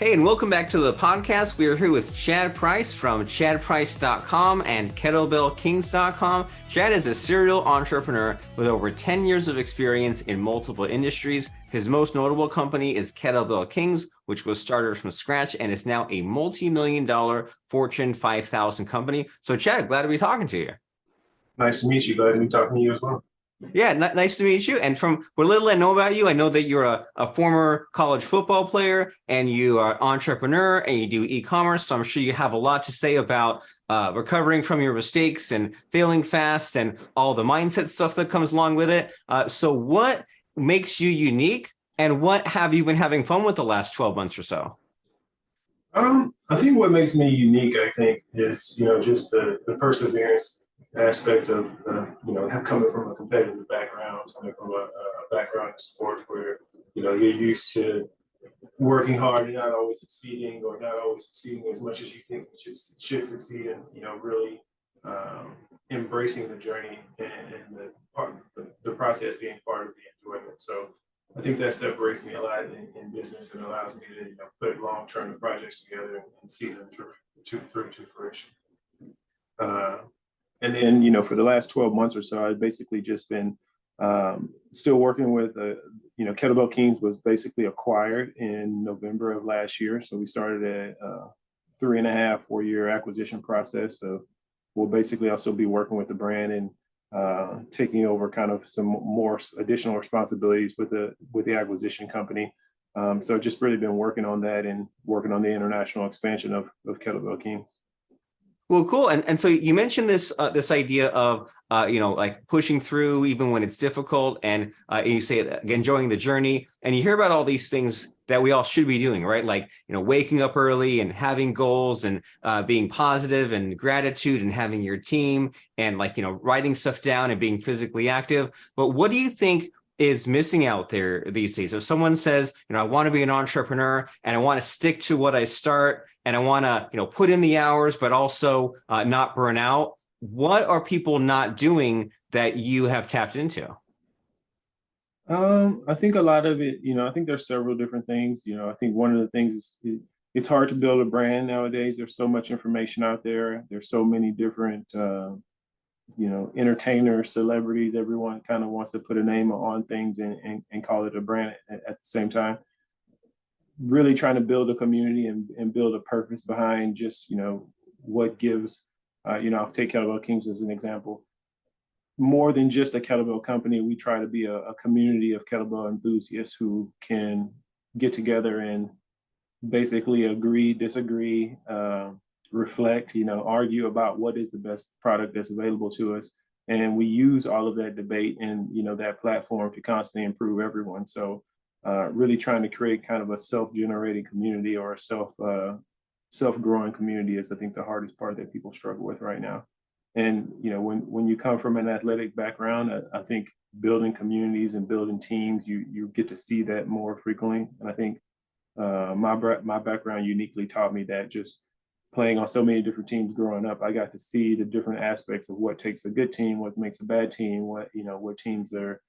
Hey, and welcome back to the podcast. We are here with Chad Price from chadprice.com and kettlebellkings.com. Chad is a serial entrepreneur with over 10 years of experience in multiple industries. His most notable company is Kettlebell Kings, which was started from scratch and is now a multi-million-dollar Fortune 5,000 company. So Chad, glad to be talking to you. Nice to meet you. Glad to be talking to you as well. Yeah, nice to meet you. And from what little I know about you, I know that you're a former college football player and you are an entrepreneur and you do e-commerce. So I'm sure you have a lot to say about recovering from your mistakes and failing fast and all the mindset stuff that comes along with it. So what makes you unique and what have you been having fun with the last 12 months or so? I think what makes me unique, is, just the perseverance aspect of, coming from a competitive background, coming from a background in sports where, you're used to working hard and not always succeeding or not always succeeding as much as you think you should succeed and, really embracing the journey and the process being part of the enjoyment. So I think that separates me a lot in business and allows me to put long-term projects together and see them through to fruition. And then, for the last 12 months or so, I've basically just been still working with, Kettlebell Kings was basically acquired in November of last year. So we started a 3.5, 4-year acquisition process. So we'll basically also be working with the brand and taking over kind of some more additional responsibilities with the acquisition company. So just really been working on that and working on the international expansion of Kettlebell Kings. Well, cool. And so you mentioned this idea of like pushing through even when it's difficult, and you say enjoying the journey, and you hear about all these things that we all should be doing, right? Like waking up early and having goals and being positive and gratitude and having your team and writing stuff down and being physically active. But what do you think is missing out there these days? If someone says, I want to be an entrepreneur and I want to stick to what I start and I want to, put in the hours, but also not burn out, what are people not doing that you have tapped into? I think a lot of it, I think there's several different things. I think one of the things is it's hard to build a brand nowadays. There's so much information out there. There's so many different entertainers, celebrities. Everyone kind of wants to put a name on things and call it a brand at the same time. Really trying to build a community and build a purpose behind just, what gives, I'll take Kettlebell Kings as an example. More than just a kettlebell company, we try to be a community of kettlebell enthusiasts who can get together and basically agree, disagree, reflect, argue about what is the best product that's available to us. And we use all of that debate and, that platform to constantly improve everyone. So really trying to create kind of a self-generating community or a self-growing community is, I think, the hardest part that people struggle with right now. And, when you come from an athletic background, I think building communities and building teams, you get to see that more frequently. And I think my background uniquely taught me that just playing on so many different teams growing up, I got to see the different aspects of what takes a good team, what makes a bad team, what teams are,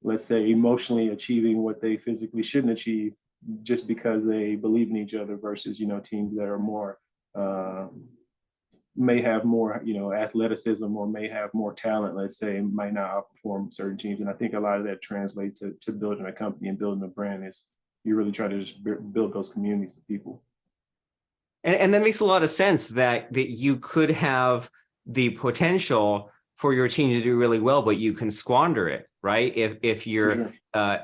let's say, emotionally achieving what they physically shouldn't achieve just because they believe in each other versus, teams that are more, may have more, athleticism or may have more talent, let's say, might not outperform certain teams. And I think a lot of that translates to building a company and building a brand is you really try to just build those communities of people. And that makes a lot of sense that you could have the potential for your team to do really well, but you can squander it, right? If you're sure.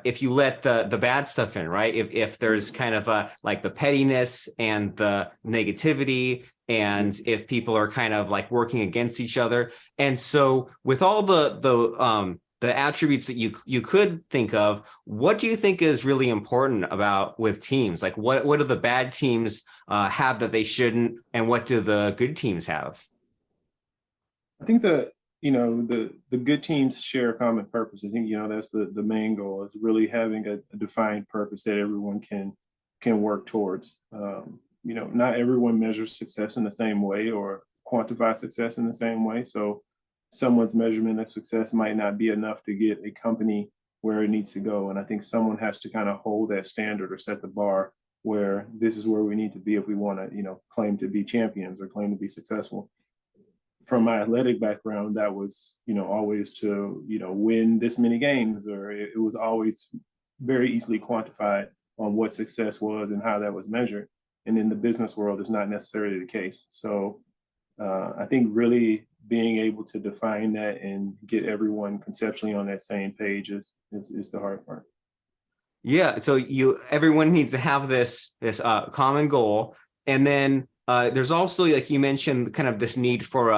If you let the bad stuff in, right? If there's kind of like the pettiness and the negativity, and if people are kind of like working against each other. And so with all the attributes that you could think of, what do you think is really important about with teams? Like what do the bad teams have that they shouldn't, and what do the good teams have? I think the good teams share a common purpose. I think, that's the main goal, is really having a defined purpose that everyone can work towards. Not everyone measures success in the same way or quantifies success in the same way. So someone's measurement of success might not be enough to get a company where it needs to go. And I think someone has to kind of hold that standard or set the bar where this is where we need to be if we want to, claim to be champions or claim to be successful. From my athletic background, that was, always to, win this many games, or it was always very easily quantified on what success was and how that was measured. And in the business world, it's not necessarily the case. So I think really being able to define that and get everyone conceptually on that same page is the hard part. Yeah, so everyone needs to have this common goal, and then there's also, like you mentioned, kind of this need for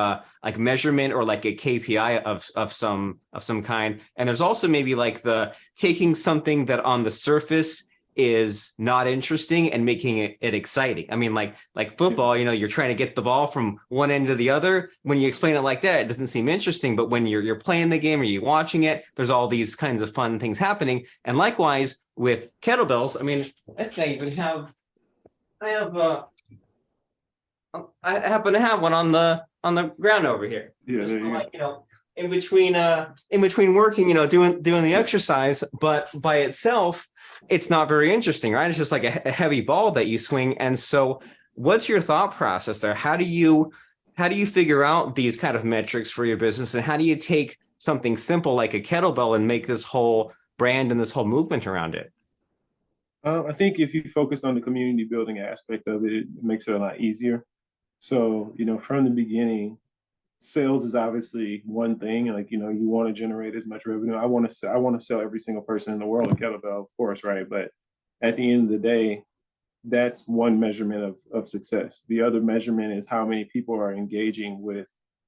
like measurement or like a KPI of some kind, and there's also maybe like the taking something that on the surface is not interesting and making it exciting. I mean, like football, you're trying to get the ball from one end to the other. When you explain it like that, it doesn't seem interesting. But when you're playing the game or you're watching it, there's all these kinds of fun things happening. And likewise with kettlebells, I mean, I think I even have I happen to have one on the ground over here. Yeah, Just there for, you like, go. in between working, doing the exercise, but by itself, it's not very interesting, right? It's just like a heavy ball that you swing. And so what's your thought process there? How do you figure out these kind of metrics for your business? And how do you take something simple like a kettlebell and make this whole brand and this whole movement around it? I think if you focus on the community building aspect of it, it makes it a lot easier. So, from the beginning, sales is obviously one thing. Like, you want to generate as much revenue. I want to sell every single person in the world a kettlebell, of course, right? But at the end of the day, that's one measurement of success. The other measurement is how many people are engaging with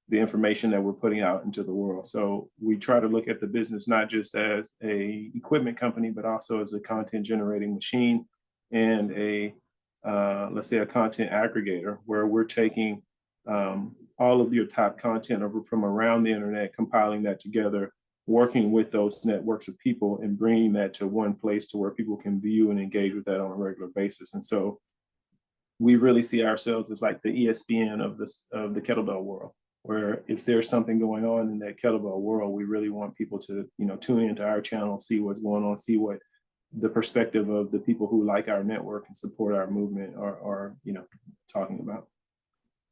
the information that we're putting out into the world. So we try to look at the business not just as a equipment company, but also as a content generating machine and a let's say a content aggregator, where we're taking all of your top content over from around the internet, compiling that together, working with those networks of people and bringing that to one place to where people can view and engage with that on a regular basis. And so we really see ourselves as like the ESPN of the kettlebell world, where if there's something going on in that kettlebell world, we really want people to, tune into our channel, see what's going on, see what the perspective of the people who like our network and support our movement are talking about.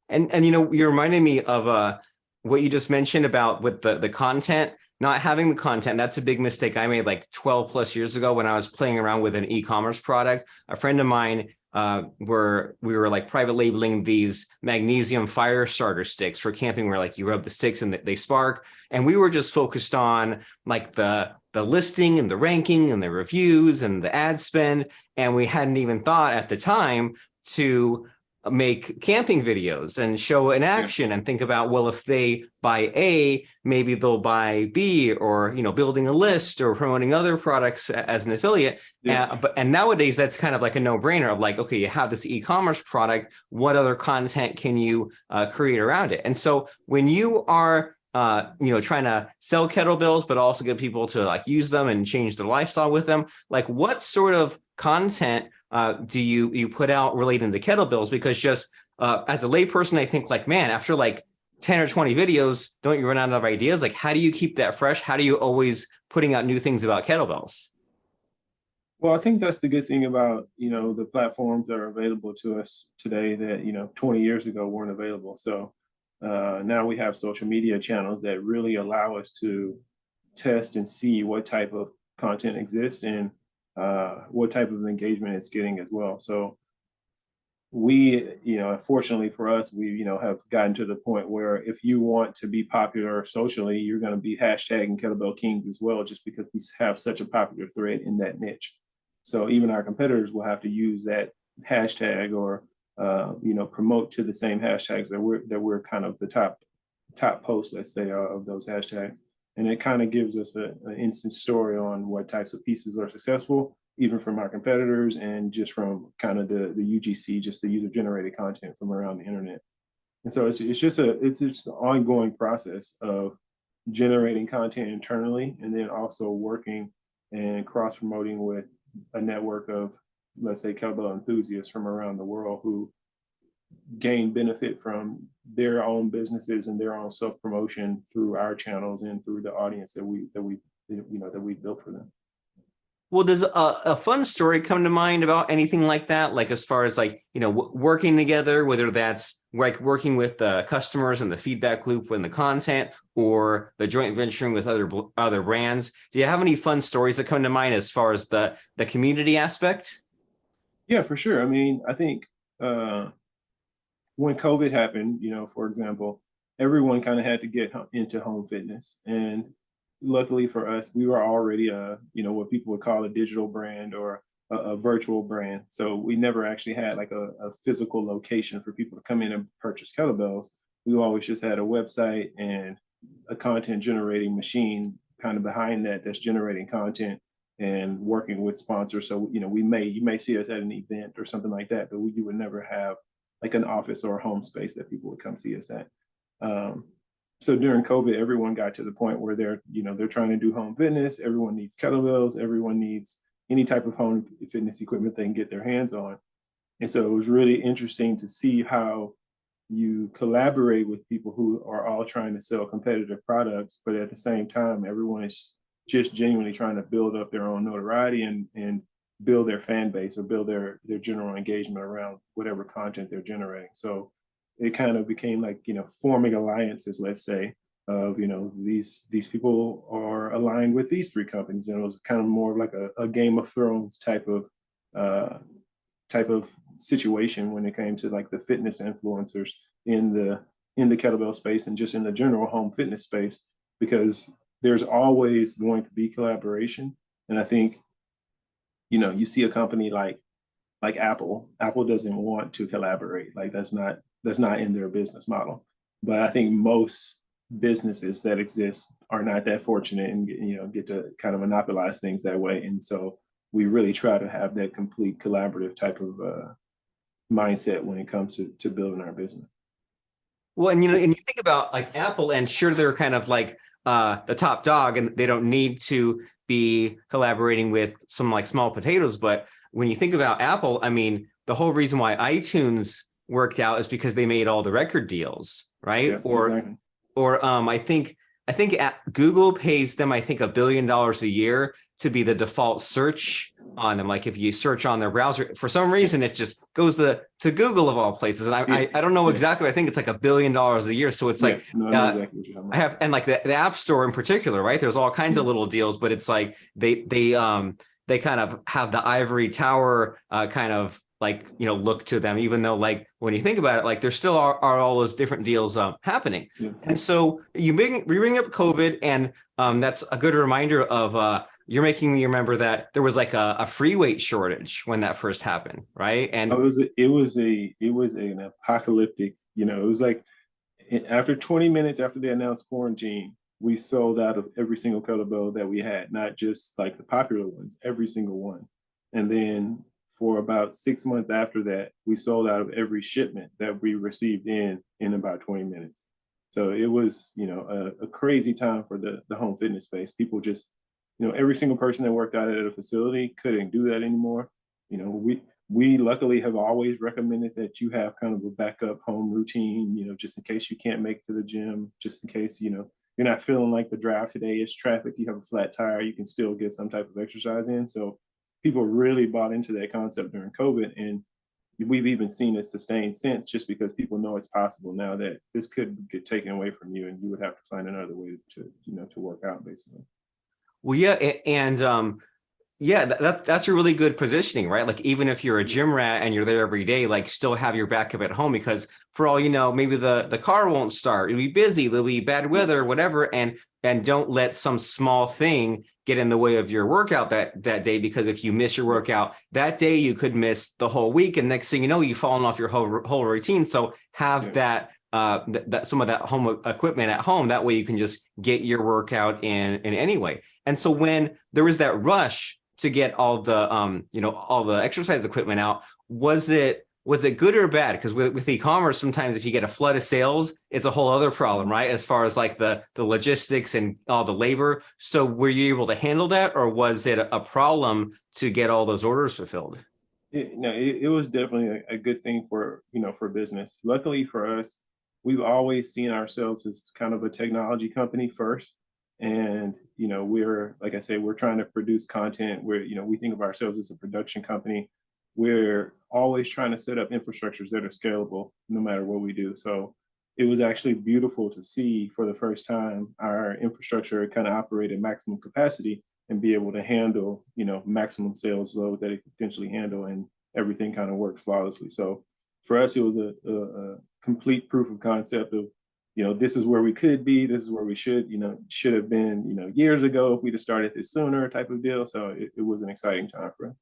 And you reminded me of what you just mentioned about with the content, not having the content. That's a big mistake I made like 12 plus years ago when I was playing around with an e-commerce product. A friend of mine we were like private labeling these magnesium fire starter sticks for camping, where like you rub the sticks and they spark. And we were just focused on like the listing and the ranking and the reviews and the ad spend. And we hadn't even thought at the time to make camping videos and show an action and think about, well, if they buy A, maybe they'll buy B, or building a list or promoting other products as an affiliate. And nowadays that's kind of like a no-brainer of like, okay, you have this e-commerce product, what other content can you create around it? And so when you are trying to sell kettlebells but also get people to like use them and change their lifestyle with them, like what sort of content do you put out relating to kettlebells? Because just as a layperson, I think like, man, after like 10 or 20 videos, don't you run out of ideas? Like, how do you keep that fresh? How do you always putting out new things about kettlebells? Well, I think that's the good thing about, the platforms that are available to us today that, 20 years ago weren't available. So now we have social media channels that really allow us to test and see what type of content exists and what type of engagement it's getting as well. So we, fortunately for us, we, have gotten to the point where if you want to be popular socially, you're going to be hashtagging Kettlebell Kings as well, just because we have such a popular thread in that niche. So even our competitors will have to use that hashtag or, promote to the same hashtags that we're kind of the top post, let's say, of those hashtags. And it kind of gives us an instant story on what types of pieces are successful, even from our competitors and just from kind of the UGC, just the user generated content from around the internet. And so it's just an ongoing process of generating content internally and then also working and cross promoting with a network of, let's say, kettlebell enthusiasts from around the world who gain benefit from their own businesses and their own self promotion through our channels and through the audience that we built for them. Well, does a fun story come to mind about anything like that? Like as far as like, working together, whether that's like working with the customers and the feedback loop and the content or the joint venturing with other brands. Do you have any fun stories that come to mind as far as the community aspect? Yeah, for sure. I mean, I think uh, when COVID happened, for example, everyone kind of had to get into home fitness. And luckily for us, we were already what people would call a digital brand or a virtual brand. So we never actually had like a physical location for people to come in and purchase kettlebells. We always just had a website and a content generating machine kind of behind that that's generating content and working with sponsors. So, you may see us at an event or something like that, but you would never have like an office or a home space that people would come see us at. Um, so during COVID, everyone got to the point where they're trying to do home fitness. Everyone needs kettlebells. Everyone needs any type of home fitness equipment they can get their hands on. And so it was really interesting to see how you collaborate with people who are all trying to sell competitive products, but at the same time, everyone is just genuinely trying to build up their own notoriety and build their fan base or build their general engagement around whatever content they're generating. So it kind of became like, forming alliances, let's say, of these people are aligned with these three companies. And it was kind of more like a Game of Thrones uh type of situation when it came to like the fitness influencers in the kettlebell space and just in the general home fitness space, because there's always going to be collaboration. And I think, you see a company like Apple doesn't want to collaborate. Like that's not in their business model. But I think most businesses that exist are not that fortunate and get to kind of monopolize things that way. And so we really try to have that complete collaborative type of mindset when it comes to building our business. Well, and you think about like Apple, and sure, they're kind of like the top dog, and they don't need to be collaborating with some like small potatoes. But when you think about Apple, I mean, the whole reason why iTunes worked out is because they made all the record deals, right? Yeah, exactly. Or I think Google pays them, I think, $1 billion a year to be the default search on them. Like if you search on their browser, for some reason it just goes to Google of all places. And Yeah, I don't know yeah, exactly. I think it's like $1 billion a year. So it's yeah. like No, I know exactly what you're talking I about. have, and like the App Store in particular, right? There's all kinds Yeah, of little deals, but it's like they kind of have the ivory tower kind of like look to them, even though like when you think about it, like there still are all those different deals happening. yeah. And so we bring up COVID, and that's a good reminder of you're making me remember that there was like a free weight shortage when that first happened, right? Oh, And it was an apocalyptic. It was like after 20 minutes after they announced quarantine, we sold out of every single kettlebell that we had, not just like the popular ones, every single one. And then for about 6 months after that, we sold out of every shipment that we received in about 20 minutes. So it was, a crazy time for the home fitness space. People just, every single person that worked out at a facility couldn't do that anymore. We luckily have always recommended that you have kind of a backup home routine, just in case you can't make it to the gym, just in case, you're not feeling like the drive today is traffic, you have a flat tire, you can still get some type of exercise in. So people really bought into that concept during COVID. And we've even seen it sustain since, just because people know it's possible now that this could get taken away from you and you would have to find another way to work out basically. well, yeah, and yeah, that's a really good positioning, right? Like even if you're a gym rat and you're there every day, like still have your backup at home, because for all you know, maybe the car won't start. It'll be busy, there'll be bad weather, whatever, and don't let some small thing get in the way of your workout that day, because if you miss your Yeah. workout that day, you could miss the whole week, and next thing you know, you've fallen off your whole routine. So have Yeah. that some of that home equipment at home. That way you can just get your workout in any way. And so when there was that rush to get all the exercise equipment out, was it good or bad? Because with e-commerce, sometimes if you get a flood of sales, it's a whole other problem, right? As far as like the logistics and all the labor. So were you able to handle that, or was it a problem to get all those orders fulfilled? It was definitely a good thing for business. Luckily for us, we've always seen ourselves as kind of a technology company first. And, we're, like I say, we're trying to produce content where, we think of ourselves as a production company. We're always trying to set up infrastructures that are scalable no matter what we do. So it was actually beautiful to see for the first time our infrastructure kind of operate at maximum capacity and be able to handle, maximum sales load that it could potentially handle, and everything kind of worked flawlessly. So for us, it was a complete proof of concept of, this is where we could be, this is where we should have been, years ago if we'd have started this sooner type of deal. So it was an exciting time for us.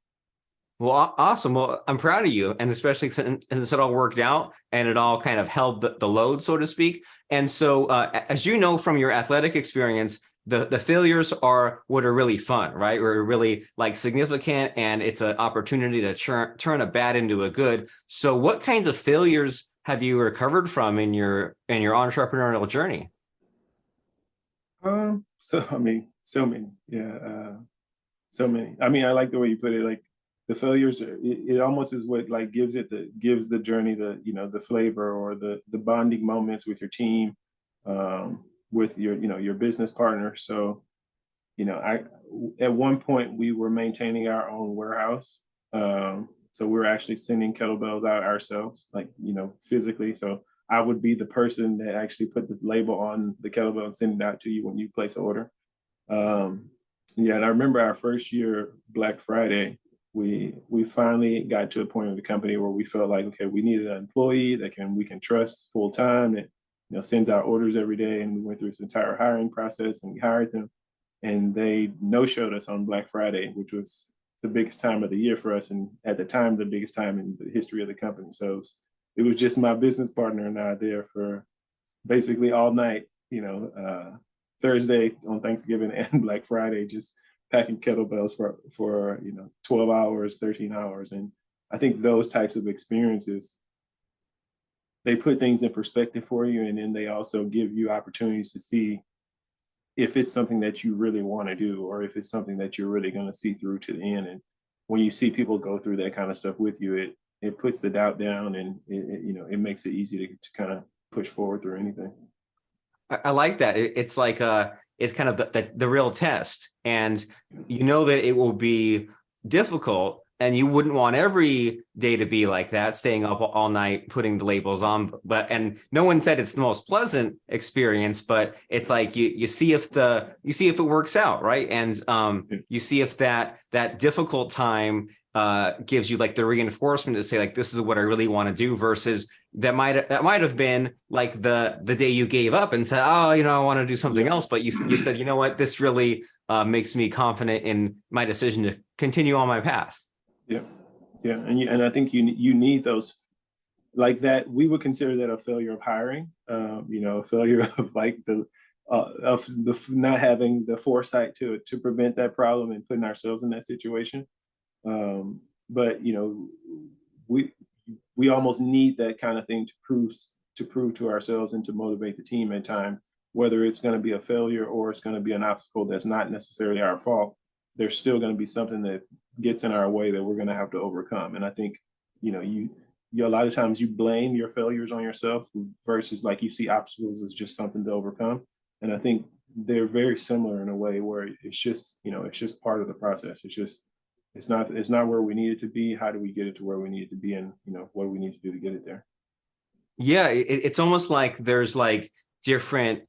Well, awesome. Well, I'm proud of you, and especially since it all worked out and it all kind of held the load, so to speak. And so, as you know from your athletic experience, the failures are what are really fun, right? Or really like significant, and it's an opportunity to turn a bad into a good. So, what kinds of failures have you recovered from in your entrepreneurial journey? So I mean, so many, yeah, so many. I mean, I like the way you put it. Like the failures, it almost is what like gives the journey the flavor, or the bonding moments with your team, with your business partner. So I at one point we were maintaining our own warehouse. So we were actually sending kettlebells out ourselves, like physically. So I would be the person that actually put the label on the kettlebell and send it out to you when you place an order. Um, yeah, and I remember our first year, Black Friday, we finally got to a point of the company where we felt like, okay, we needed an employee that we can trust full time, that sends out orders every day. And we went through this entire hiring process, and we hired them, and they no showed us on Black Friday, which was the biggest time of the year for us, and at the time the biggest time in the history of the company. So it was just my business partner and I there for basically all night, Thursday on Thanksgiving and Black Friday, just packing kettlebells for 12 hours, 13 hours. And I think those types of experiences, they put things in perspective for you, and then they also give you opportunities to see if it's something that you really want to do, or if it's something that you're really going to see through to the end. And when you see people go through that kind of stuff with you, it puts the doubt down, and it makes it easy to kind of push forward through anything. I like that. It's like it's kind of the real test, and you know that it will be difficult, and you wouldn't want every day to be like that, staying up all night putting the labels on. But and no one said it's the most pleasant experience, but it's like you see if it works out, right? And you see if that difficult time gives you like the reinforcement to say like this is what I really want to do, versus that might have been like the day you gave up and said, oh, I want to do something else, but you said, you know what, this really makes me confident in my decision to continue on my path. Yeah, yeah, and I think you need those, like that. We would consider that a failure of hiring, a failure of like the not having the foresight to prevent that problem and putting ourselves in that situation. But we we almost need that kind of thing to prove to ourselves and to motivate the team at time, whether it's going to be a failure or it's going to be an obstacle that's not necessarily our fault. There's still going to be something that gets in our way that we're going to have to overcome. And I think you a lot of times you blame your failures on yourself, versus like you see obstacles as just something to overcome. And I think they're very similar in a way where it's just part of the process. It's not where we need it to be. How do we get it to where we need it to be, and what do we need to do to get it there? Yeah, it's almost like there's like different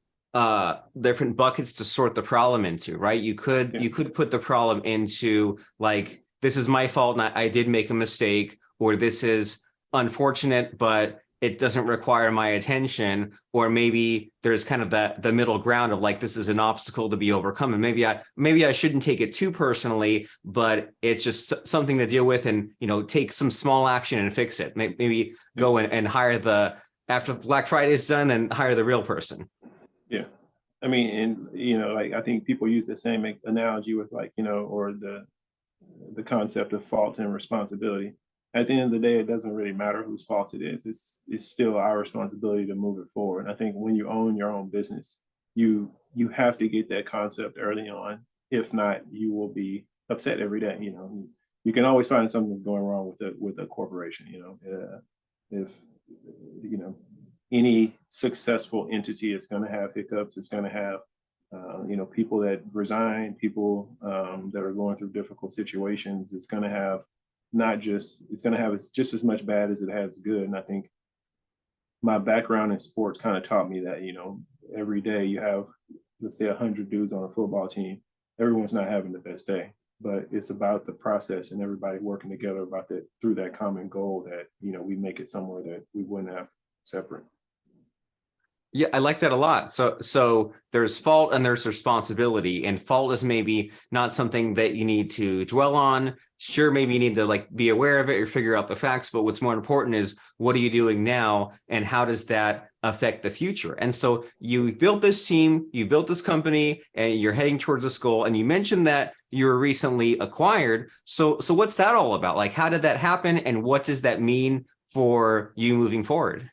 different buckets to sort the problem into, right? Yeah. You could put the problem into like, this is my fault and I did make a mistake, or this is unfortunate but it doesn't require my attention, or maybe there's kind of the middle ground of like, this is an obstacle to be overcome, and maybe I shouldn't take it too personally, but it's just something to deal with, and take some small action and fix it. Maybe go and hire after Black Friday is done, and hire the real person. Yeah. I mean, and like I think people use the same analogy with like, or the concept of fault and responsibility. At the end of the day, it doesn't really matter whose fault it is. It's still our responsibility to move it forward. And I think when you own your own business, you have to get that concept early on. If not, you will be upset every day. You can always find something going wrong with a corporation. If you know any successful entity is going to have hiccups, it's going to have People that resign, people that are going through difficult situations. It's going to have it's going to have just as much bad as it has good. And I think my background in sports kind of taught me that, every day you have, let's say, 100 dudes on a football team. Everyone's not having the best day, but it's about the process and everybody working together about that through that common goal that, we make it somewhere that we wouldn't have separate. Yeah, I like that a lot. So there's fault and there's responsibility, and fault is maybe not something that you need to dwell on. Sure, maybe you need to like be aware of it or figure out the facts, but what's more important is what are you doing now and how does that affect the future? And so you built this team, you built this company, and you're heading towards this goal. And you mentioned that you were recently acquired. So what's that all about? Like, how did that happen, and what does that mean for you moving forward?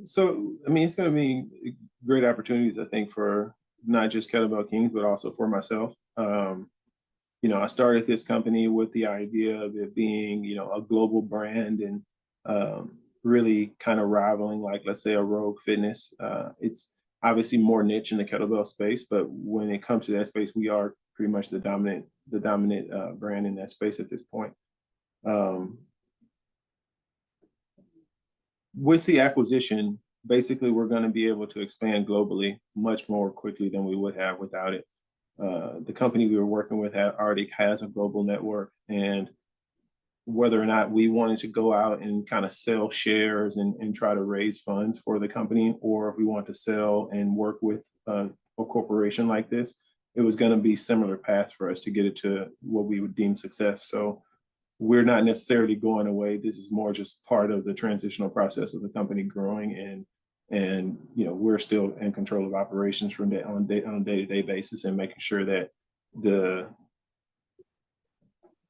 So I mean, it's going to be great opportunities, I think, for not just Kettlebell Kings, but also for myself. I started this company with the idea of it being, a global brand and really kind of rivaling, like, let's say, a Rogue Fitness. It's obviously more niche in the kettlebell space, but when it comes to that space, we are pretty much the dominant brand in that space at this point. Um, with the acquisition, basically, we're going to be able to expand globally much more quickly than we would have without it. The company we were working with already has a global network, and whether or not we wanted to go out and kind of sell shares and try to raise funds for the company, or if we want to sell and work with a corporation like this, it was going to be similar paths for us to get it to what we would deem success. So we're not necessarily going away. This is more just part of the transitional process of the company growing, and we're still in control of operations from on a day-to-day basis and making sure that the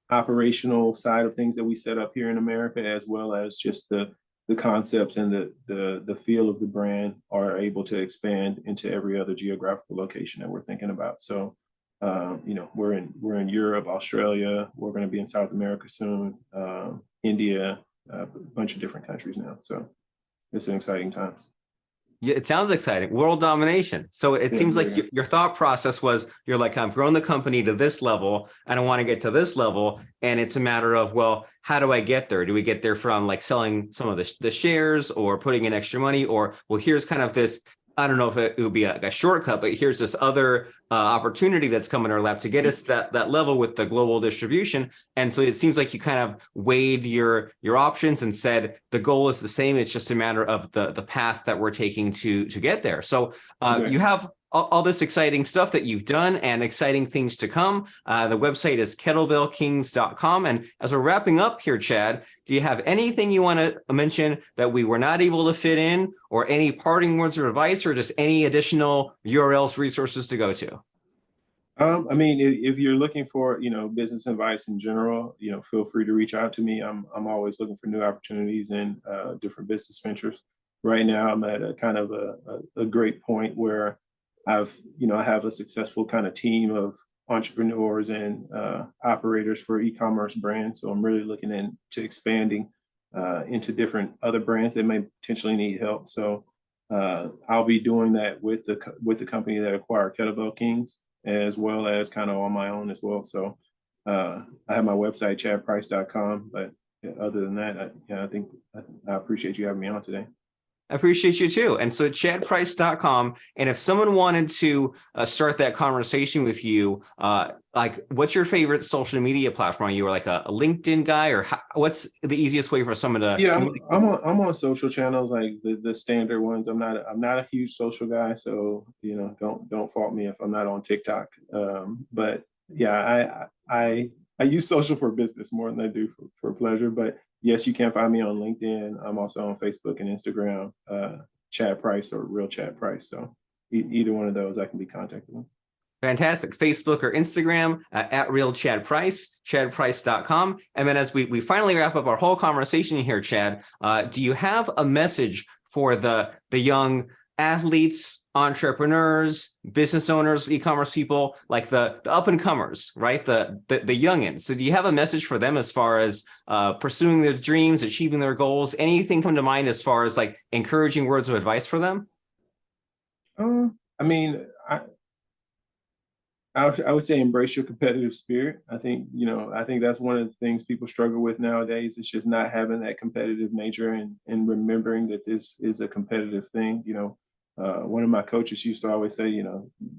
operational side of things that we set up here in America, as well as just the concepts and the feel of the brand, are able to expand into every other geographical location that we're thinking about. So we're in Europe, Australia. We're going to be in South America soon, India, a bunch of different countries now. So it's an exciting times. Yeah, it sounds exciting. World domination. So it seems like your thought process was, you're like, I've grown the company to this level. I don't want to get to this level. And it's a matter of, well, how do I get there? Do we get there from like selling some of the shares or putting in extra money? Or, well, here's kind of this, I don't know if it would be a shortcut, but here's this other opportunity that's come in our lap to get us that level with the global distribution. And so it seems like you kind of weighed your options and said the goal is the same. It's just a matter of the path that we're taking to get there. So you have all this exciting stuff that you've done and exciting things to come. The website is kettlebellkings.com. And as we're wrapping up here, Chad, do you have anything you want to mention that we were not able to fit in, or any parting words of advice, or just any additional URLs, resources to go to? I mean, if you're looking for, business advice in general, feel free to reach out to me. I'm always looking for new opportunities and different business ventures. Right now, I'm at a kind of a great point where I have a successful kind of team of entrepreneurs and operators for e-commerce brands. So I'm really looking into expanding into different other brands that may potentially need help. So I'll be doing that with the company that acquired Kettlebell Kings, as well as kind of on my own as well. So I have my website, chadprice.com. But other than that, I think I appreciate you having me on today. I appreciate you too. And so chadprice.com. And if someone wanted to start that conversation with you, like, what's your favorite social media platform? Are you like a LinkedIn guy, or what's the easiest way for someone to? Yeah, I'm on social channels, like the standard ones. I'm not a huge social guy, so don't fault me if I'm not on TikTok. But yeah, I use social for business more than I do for pleasure. But yes, you can find me on LinkedIn. I'm also on Facebook and Instagram, Chad Price or Real Chad Price. So either one of those I can be contacted on. Fantastic. Facebook or Instagram at Real Chad Price, chadprice.com. And then as we finally wrap up our whole conversation here, Chad, do you have a message for the young athletes, entrepreneurs, business owners, e-commerce people, like the up and comers, right? The youngins. So do you have a message for them as far as pursuing their dreams, achieving their goals? Anything come to mind as far as like encouraging words of advice for them? I mean, I would say embrace your competitive spirit. I think, I think that's one of the things people struggle with nowadays. It's just not having that competitive nature and remembering that this is a competitive thing. One of my coaches used to always say,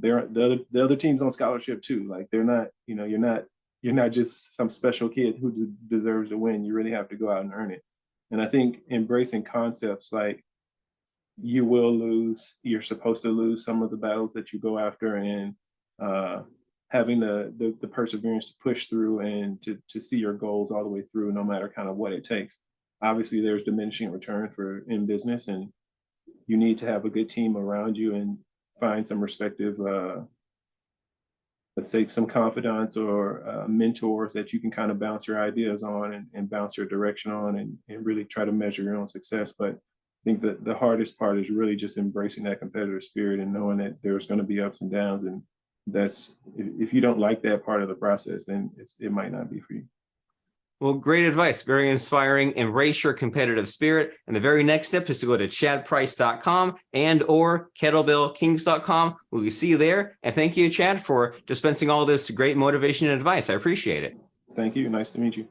they're the other team's on scholarship too. Like they're not, you're not just some special kid who deserves to win. You really have to go out and earn it. And I think embracing concepts like you will lose, you're supposed to lose some of the battles that you go after, and uh, having the perseverance to push through and to see your goals all the way through, no matter kind of what it takes. Obviously, there's diminishing return for in business, and you need to have a good team around you and find some respective, let's say, some confidants or mentors that you can kind of bounce your ideas on and bounce your direction on, and really try to measure your own success. But I think that the hardest part is really just embracing that competitive spirit and knowing that there's going to be ups and downs. And that's, if you don't like that part of the process, then it might not be for you. Well, great advice. Very inspiring. Embrace your competitive spirit. And the very next step is to go to chadprice.com and or kettlebellkings.com. We'll see you there. And thank you, Chad, for dispensing all this great motivation and advice. I appreciate it. Thank you. Nice to meet you.